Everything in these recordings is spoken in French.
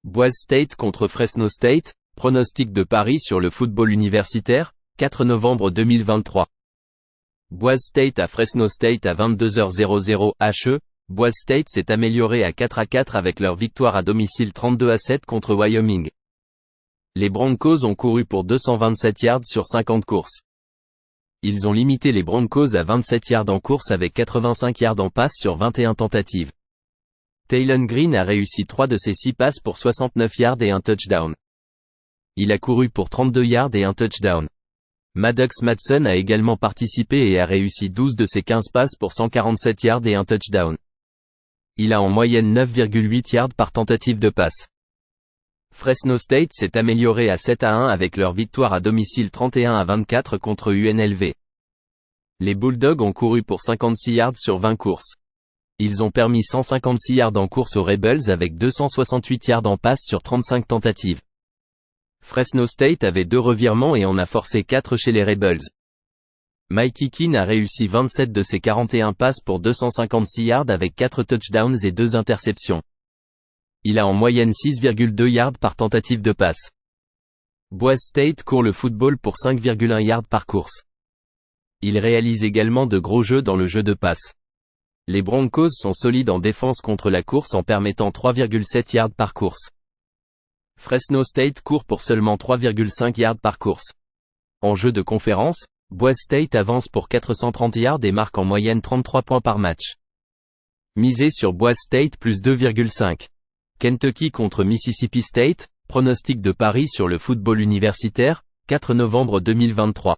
Boise State contre Fresno State, pronostic de Paris sur le football universitaire, 4 novembre 2023. Boise State à Fresno State à 22h00 HE. Boise State s'est amélioré à 4-4 avec leur victoire à domicile 32-7 contre Wyoming. Les Broncos ont couru pour 227 yards sur 50 courses. Ils ont limité les Broncos à 27 yards en course avec 85 yards en passe sur 21 tentatives. Taylon Green a réussi 3 de ses 6 passes pour 69 yards et un touchdown. Il a couru pour 32 yards et un touchdown. Maddox Madsen a également participé et a réussi 12 de ses 15 passes pour 147 yards et un touchdown. Il a en moyenne 9,8 yards par tentative de passe. Fresno State s'est amélioré à 7-1 avec leur victoire à domicile 31-24 contre UNLV. Les Bulldogs ont couru pour 56 yards sur 20 courses. Ils ont permis 156 yards en course aux Rebels avec 268 yards en passe sur 35 tentatives. Fresno State avait 2 revirements et en a forcé 4 chez les Rebels. Mike Hickey a réussi 27 de ses 41 passes pour 256 yards avec 4 touchdowns et 2 interceptions. Il a en moyenne 6,2 yards par tentative de passe. Boise State court le football pour 5,1 yards par course. Il réalise également de gros jeux dans le jeu de passe. Les Broncos sont solides en défense contre la course en permettant 3,7 yards par course. Fresno State court pour seulement 3,5 yards par course. En jeu de conférence, Boise State avance pour 430 yards et marque en moyenne 33 points par match. Misez sur Boise State plus 2,5. Kentucky contre Mississippi State, pronostic de Paris sur le football universitaire, 4 novembre 2023.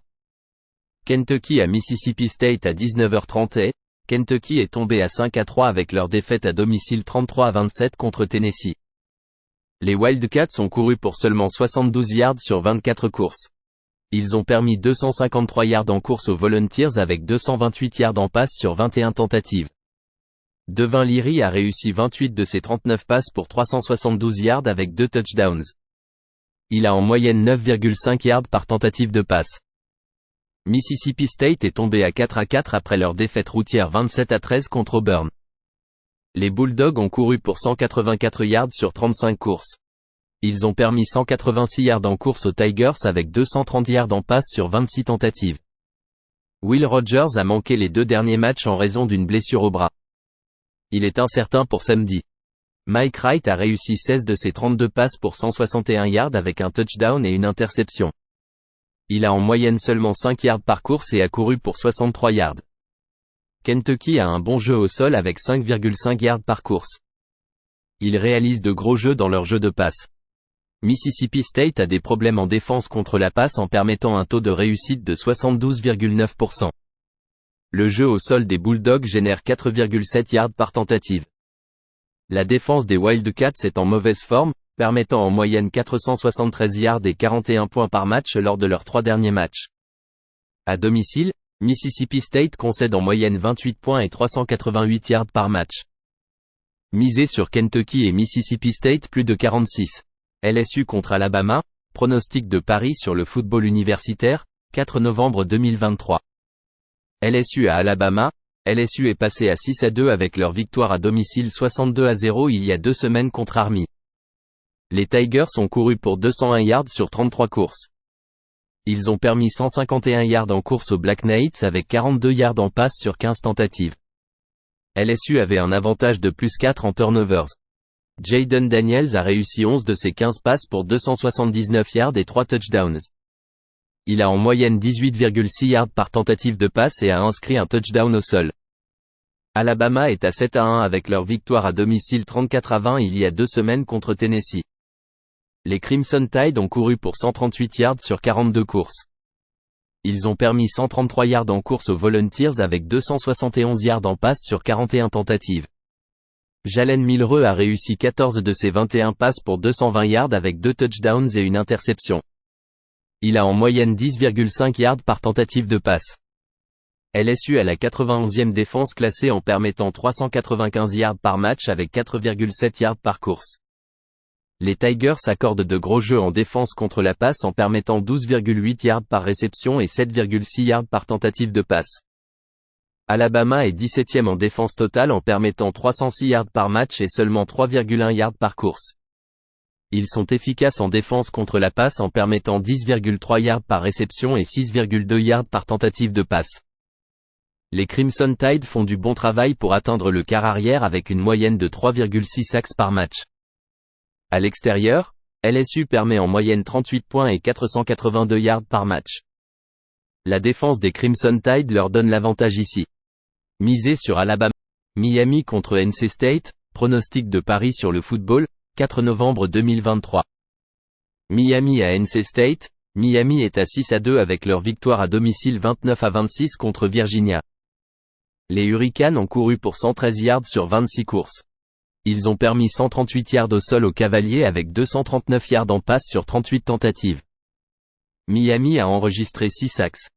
Kentucky à Mississippi State à 19h30 Kentucky est tombé à 5-3 avec leur défaite à domicile 33-27 contre Tennessee. Les Wildcats ont couru pour seulement 72 yards sur 24 courses. Ils ont permis 253 yards en course aux Volunteers avec 228 yards en passe sur 21 tentatives. Devin Leary a réussi 28 de ses 39 passes pour 372 yards avec 2 touchdowns. Il a en moyenne 9,5 yards par tentative de passe. Mississippi State est tombé à 4-4 après leur défaite routière 27-13 contre Auburn. Les Bulldogs ont couru pour 184 yards sur 35 courses. Ils ont permis 186 yards en course aux Tigers avec 230 yards en passe sur 26 tentatives. Will Rogers a manqué les 2 derniers matchs en raison d'une blessure au bras. Il est incertain pour samedi. Mike Wright a réussi 16 de ses 32 passes pour 161 yards avec un touchdown et une interception. Il a en moyenne seulement 5 yards par course et a couru pour 63 yards. Kentucky a un bon jeu au sol avec 5,5 yards par course. Ils réalisent de gros jeux dans leur jeu de passe. Mississippi State a des problèmes en défense contre la passe en permettant un taux de réussite de 72,9%. Le jeu au sol des Bulldogs génère 4,7 yards par tentative. La défense des Wildcats est en mauvaise forme, permettant en moyenne 473 yards et 41 points par match lors de leurs 3 derniers matchs. À domicile, Mississippi State concède en moyenne 28 points et 388 yards par match. Misez sur Kentucky et Mississippi State plus de 46. LSU contre Alabama, pronostic de Paris sur le football universitaire, 4 novembre 2023. LSU à Alabama, LSU est passé à 6-2 avec leur victoire à domicile 62-0 il y a 2 semaines contre Army. Les Tigers ont couru pour 201 yards sur 33 courses. Ils ont permis 151 yards en course aux Black Knights avec 42 yards en passe sur 15 tentatives. LSU avait un avantage de plus 4 en turnovers. Jayden Daniels a réussi 11 de ses 15 passes pour 279 yards et 3 touchdowns. Il a en moyenne 18,6 yards par tentative de passe et a inscrit un touchdown au sol. Alabama est à 7-1 avec leur victoire à domicile 34-20 il y a 2 semaines contre Tennessee. Les Crimson Tide ont couru pour 138 yards sur 42 courses. Ils ont permis 133 yards en course aux Volunteers avec 271 yards en passe sur 41 tentatives. Jalen Milroe a réussi 14 de ses 21 passes pour 220 yards avec 2 touchdowns et une interception. Il a en moyenne 10,5 yards par tentative de passe. LSU a la 91e défense classée en permettant 395 yards par match avec 4,7 yards par course. Les Tigers accordent de gros jeux en défense contre la passe en permettant 12,8 yards par réception et 7,6 yards par tentative de passe. Alabama est 17e en défense totale en permettant 306 yards par match et seulement 3,1 yards par course. Ils sont efficaces en défense contre la passe en permettant 10,3 yards par réception et 6,2 yards par tentative de passe. Les Crimson Tide font du bon travail pour atteindre le quart arrière avec une moyenne de 3,6 sacks par match. À l'extérieur, LSU permet en moyenne 38 points et 482 yards par match. La défense des Crimson Tide leur donne l'avantage ici. Misez sur Alabama. Miami contre NC State, pronostic de paris sur le football, 4 novembre 2023. Miami à NC State, Miami est à 6-2 avec leur victoire à domicile 29-26 contre Virginia. Les Hurricanes ont couru pour 113 yards sur 26 courses. Ils ont permis 138 yards au sol aux Cavaliers avec 239 yards en passe sur 38 tentatives. Miami a enregistré 6 sacks.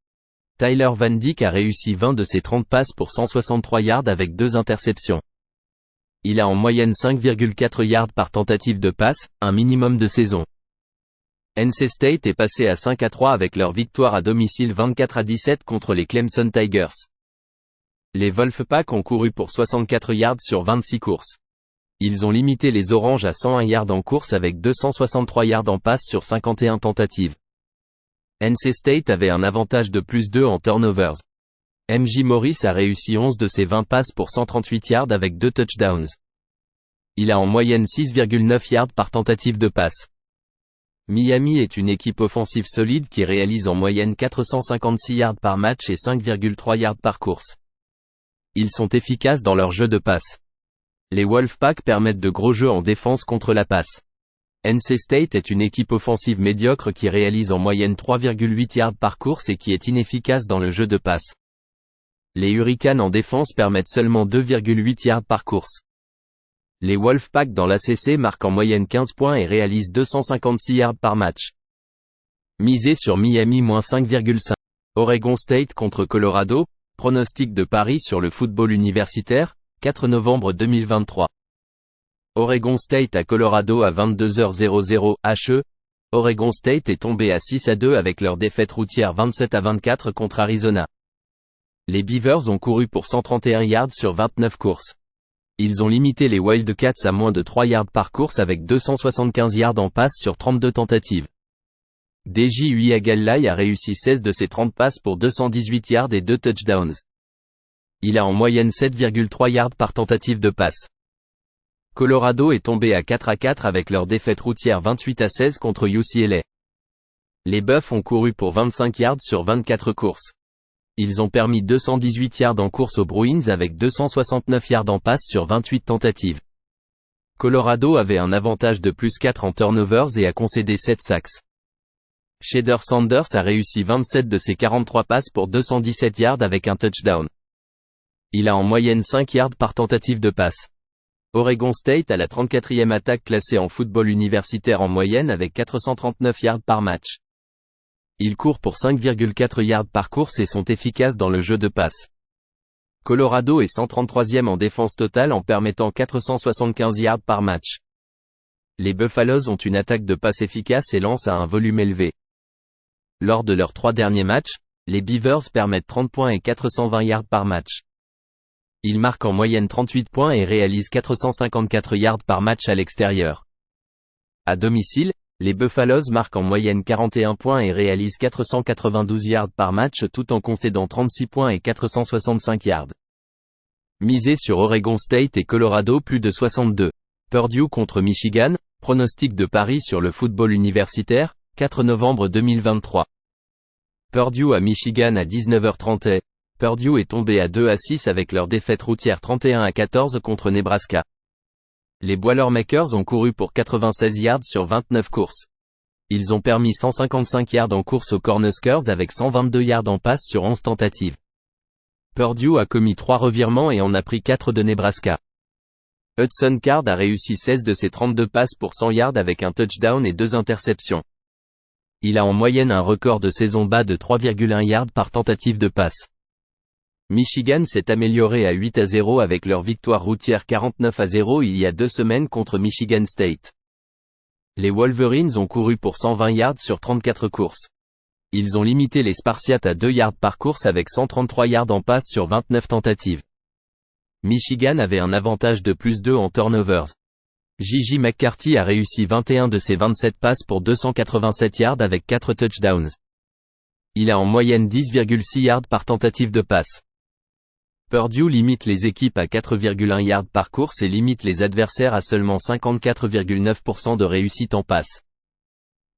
Tyler Van Dyke a réussi 20 de ses 30 passes pour 163 yards avec 2 interceptions. Il a en moyenne 5,4 yards par tentative de passe, un minimum de saison. NC State est passé à 5-3 avec leur victoire à domicile 24-17 contre les Clemson Tigers. Les Wolfpack ont couru pour 64 yards sur 26 courses. Ils ont limité les Oranges à 101 yards en course avec 263 yards en passe sur 51 tentatives. NC State avait un avantage de plus 2 en turnovers. MJ Morris a réussi 11 de ses 20 passes pour 138 yards avec 2 touchdowns. Il a en moyenne 6,9 yards par tentative de passe. Miami est une équipe offensive solide qui réalise en moyenne 456 yards par match et 5,3 yards par course. Ils sont efficaces dans leur jeu de passe. Les Wolfpack permettent de gros jeux en défense contre la passe. NC State est une équipe offensive médiocre qui réalise en moyenne 3,8 yards par course et qui est inefficace dans le jeu de passe. Les Hurricanes en défense permettent seulement 2,8 yards par course. Les Wolfpack dans l'ACC marquent en moyenne 15 points et réalisent 256 yards par match. Misez sur Miami -5,5. Oregon State contre Colorado, pronostic de paris sur le football universitaire, 4 novembre 2023. Oregon State à Colorado à 22h00 HE. Oregon State est tombé à 6-2 avec leur défaite routière 27-24 contre Arizona. Les Beavers ont couru pour 131 yards sur 29 courses. Ils ont limité les Wildcats à moins de 3 yards par course avec 275 yards en passe sur 32 tentatives. DJ Uiagalelei a réussi 16 de ses 30 passes pour 218 yards et 2 touchdowns. Il a en moyenne 7,3 yards par tentative de passe. Colorado est tombé à 4-4 avec leur défaite routière 28-16 contre UCLA. Les Buffs ont couru pour 25 yards sur 24 courses. Ils ont permis 218 yards en course aux Bruins avec 269 yards en passe sur 28 tentatives. Colorado avait un avantage de plus 4 en turnovers et a concédé 7 sacks. Shedeur Sanders a réussi 27 de ses 43 passes pour 217 yards avec un touchdown. Il a en moyenne 5 yards par tentative de passe. Oregon State a la 34e attaque classée en football universitaire en moyenne avec 439 yards par match. Ils courent pour 5,4 yards par course et sont efficaces dans le jeu de passe. Colorado est 133e en défense totale en permettant 475 yards par match. Les Buffaloes ont une attaque de passe efficace et lancent à un volume élevé. Lors de leurs 3 derniers matchs, les Beavers permettent 30 points et 420 yards par match. Ils marquent en moyenne 38 points et réalisent 454 yards par match à l'extérieur. À domicile, les Buffaloes marquent en moyenne 41 points et réalisent 492 yards par match tout en concédant 36 points et 465 yards. Misez sur Oregon State et Colorado plus de 62. Purdue contre Michigan, pronostic de paris sur le football universitaire, 4 novembre 2023. Purdue à Michigan à 19h30. Purdue est tombé à 2-6 avec leur défaite routière 31-14 contre Nebraska. Les Boilermakers ont couru pour 96 yards sur 29 courses. Ils ont permis 155 yards en course aux Cornhuskers avec 122 yards en passe sur 11 tentatives. Purdue a commis 3 revirements et en a pris 4 de Nebraska. Hudson Card a réussi 16 de ses 32 passes pour 100 yards avec un touchdown et 2 interceptions. Il a en moyenne un record de saison bas de 3,1 yards par tentative de passe. Michigan s'est amélioré à 8-0 avec leur victoire routière 49-0 il y a 2 semaines contre Michigan State. Les Wolverines ont couru pour 120 yards sur 34 courses. Ils ont limité les Spartiates à 2 yards par course avec 133 yards en passe sur 29 tentatives. Michigan avait un avantage de plus 2 en turnovers. J.J. McCarthy a réussi 21 de ses 27 passes pour 287 yards avec 4 touchdowns. Il a en moyenne 10,6 yards par tentative de passe. Purdue limite les équipes à 4,1 yards par course et limite les adversaires à seulement 54,9% de réussite en passe.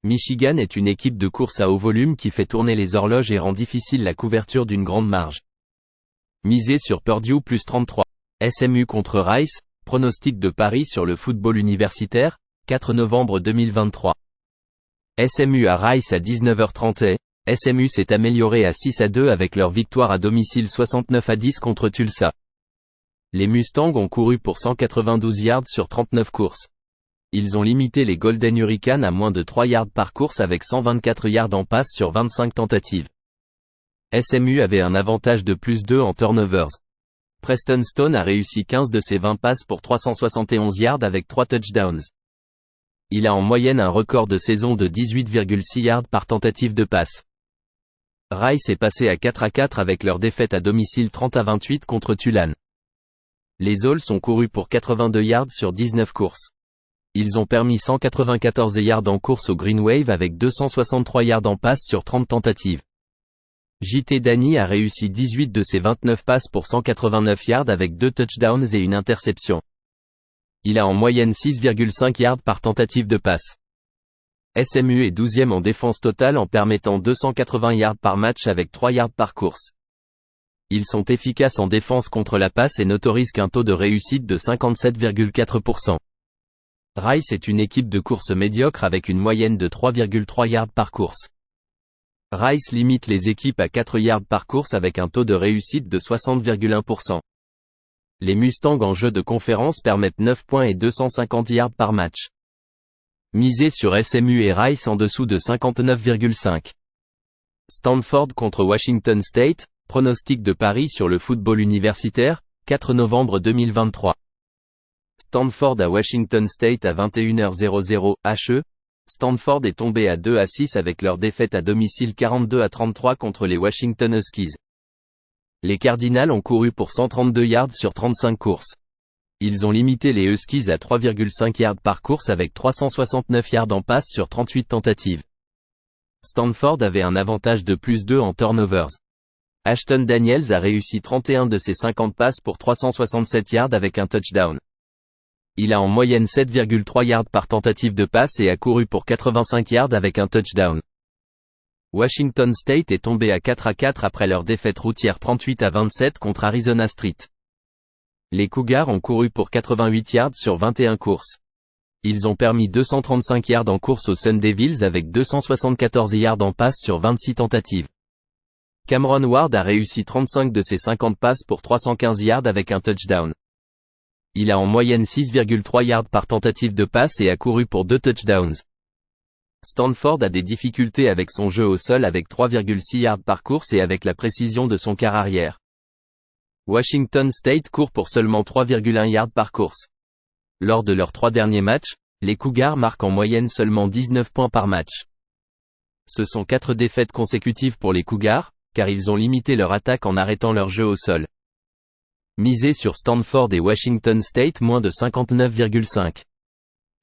Michigan est une équipe de course à haut volume qui fait tourner les horloges et rend difficile la couverture d'une grande marge. Misez sur Purdue plus 33. SMU contre Rice, pronostic de Paris sur le football universitaire, 4 novembre 2023. SMU à Rice à 19h30. SMU s'est amélioré à 6-2 avec leur victoire à domicile 69-10 contre Tulsa. Les Mustangs ont couru pour 192 yards sur 39 courses. Ils ont limité les Golden Hurricanes à moins de 3 yards par course avec 124 yards en passe sur 25 tentatives. SMU avait un avantage de plus 2 en turnovers. Preston Stone a réussi 15 de ses 20 passes pour 371 yards avec 3 touchdowns. Il a en moyenne un record de saison de 18,6 yards par tentative de passe. Rice est passé à 4-4 avec leur défaite à domicile 30-28 contre Tulane. Les Owls ont couru pour 82 yards sur 19 courses. Ils ont permis 194 yards en course au Green Wave avec 263 yards en passe sur 30 tentatives. J.T. Dani a réussi 18 de ses 29 passes pour 189 yards avec 2 touchdowns et une interception. Il a en moyenne 6,5 yards par tentative de passe. SMU est 12e en défense totale en permettant 280 yards par match avec 3 yards par course. Ils sont efficaces en défense contre la passe et n'autorisent qu'un taux de réussite de 57,4%. Rice est une équipe de course médiocre avec une moyenne de 3,3 yards par course. Rice limite les équipes à 4 yards par course avec un taux de réussite de 60,1%. Les Mustangs en jeu de conférence permettent 9 points et 250 yards par match. Misez sur SMU et Rice en dessous de 59,5. Stanford contre Washington State, pronostic de Paris sur le football universitaire, 4 novembre 2023. Stanford à Washington State à 21h00 HE. Stanford est tombé à 2-6 avec leur défaite à domicile 42-33 contre les Washington Huskies. Les Cardinals ont couru pour 132 yards sur 35 courses. Ils ont limité les Huskies à 3,5 yards par course avec 369 yards en passe sur 38 tentatives. Stanford avait un avantage de plus 2 en turnovers. Ashton Daniels a réussi 31 de ses 50 passes pour 367 yards avec un touchdown. Il a en moyenne 7,3 yards par tentative de passe et a couru pour 85 yards avec un touchdown. Washington State est tombé à 4-4 après leur défaite routière 38-27 contre Arizona State. Les Cougars ont couru pour 88 yards sur 21 courses. Ils ont permis 235 yards en course aux Sun Devils avec 274 yards en passe sur 26 tentatives. Cameron Ward a réussi 35 de ses 50 passes pour 315 yards avec un touchdown. Il a en moyenne 6,3 yards par tentative de passe et a couru pour 2 touchdowns. Stanford a des difficultés avec son jeu au sol avec 3,6 yards par course et avec la précision de son quart arrière. Washington State court pour seulement 3,1 yards par course. Lors de leurs 3 derniers matchs, les Cougars marquent en moyenne seulement 19 points par match. Ce sont 4 défaites consécutives pour les Cougars, car ils ont limité leur attaque en arrêtant leur jeu au sol. Misez sur Stanford et Washington State moins de 59,5.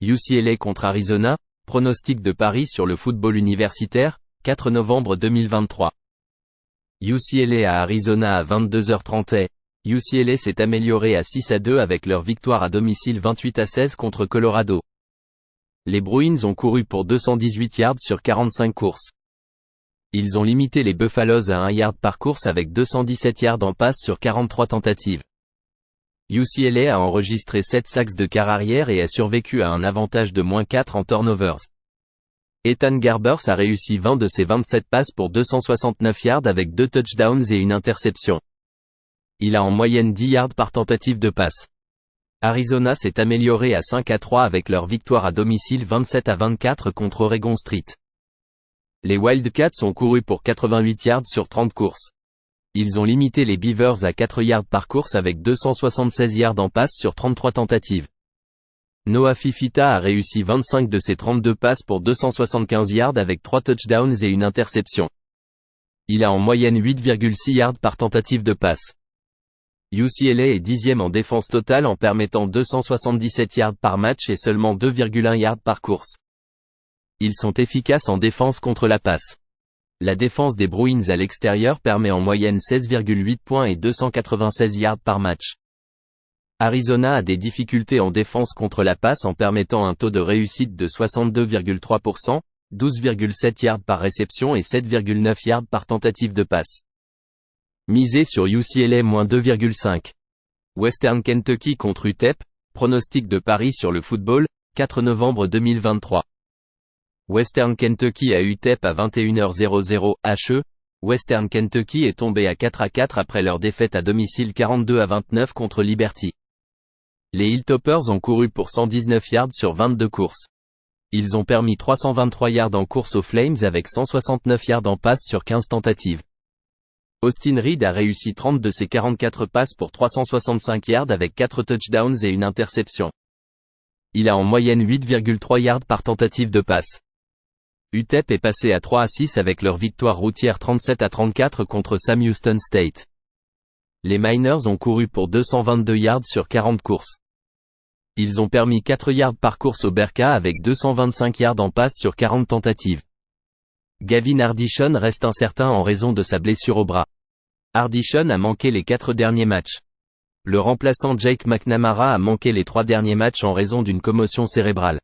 UCLA contre Arizona, pronostic de Paris sur le football universitaire, 4 novembre 2023. UCLA à Arizona à 22h30. UCLA s'est amélioré à 6-2 avec leur victoire à domicile 28-16 contre Colorado. Les Bruins ont couru pour 218 yards sur 45 courses. Ils ont limité les Buffaloes à 1 yard par course avec 217 yards en passe sur 43 tentatives. UCLA a enregistré 7 sacks de quart arrière et a survécu à un avantage de -4 en turnovers. Ethan Garbers a réussi 20 de ses 27 passes pour 269 yards avec 2 touchdowns et une interception. Il a en moyenne 10 yards par tentative de passe. Arizona s'est amélioré à 5-3 avec leur victoire à domicile 27-24 contre Oregon State. Les Wildcats ont couru pour 88 yards sur 30 courses. Ils ont limité les Beavers à 4 yards par course avec 276 yards en passe sur 33 tentatives. Noah Fifita a réussi 25 de ses 32 passes pour 275 yards avec 3 touchdowns et une interception. Il a en moyenne 8,6 yards par tentative de passe. UCLA est 10e en défense totale en permettant 277 yards par match et seulement 2,1 yards par course. Ils sont efficaces en défense contre la passe. La défense des Bruins à l'extérieur permet en moyenne 16,8 points et 296 yards par match. Arizona a des difficultés en défense contre la passe en permettant un taux de réussite de 62,3%, 12,7 yards par réception et 7,9 yards par tentative de passe. Misez sur UCLA -2,5. Western Kentucky contre UTEP, pronostic de Paris sur le football, 4 novembre 2023. Western Kentucky à UTEP à 21h00 HE. Western Kentucky est tombé à 4-4 après leur défaite à domicile 42-29 contre Liberty. Les Hilltoppers ont couru pour 119 yards sur 22 courses. Ils ont permis 323 yards en course aux Flames avec 169 yards en passe sur 15 tentatives. Austin Reed a réussi 30 de ses 44 passes pour 365 yards avec 4 touchdowns et une interception. Il a en moyenne 8,3 yards par tentative de passe. UTEP est passé à 3-6 avec leur victoire routière 37-34 contre Sam Houston State. Les Miners ont couru pour 222 yards sur 40 courses. Ils ont permis 4 yards par course au Berka avec 225 yards en passe sur 40 tentatives. Gavin Ardishon reste incertain en raison de sa blessure au bras. Ardishon a manqué les 4 derniers matchs. Le remplaçant Jake McNamara a manqué les 3 derniers matchs en raison d'une commotion cérébrale.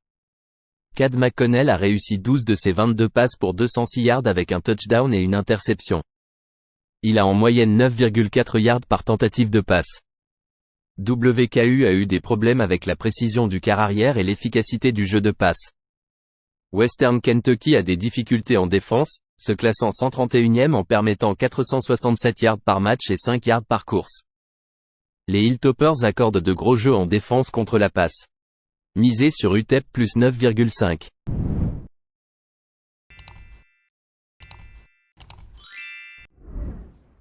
Cade McConnell a réussi 12 de ses 22 passes pour 206 yards avec un touchdown et une interception. Il a en moyenne 9,4 yards par tentative de passe. WKU a eu des problèmes avec la précision du quart arrière et l'efficacité du jeu de passe. Western Kentucky a des difficultés en défense, se classant 131e en permettant 467 yards par match et 5 yards par course. Les Hilltoppers accordent de gros jeux en défense contre la passe. Misez sur UTEP plus 9,5.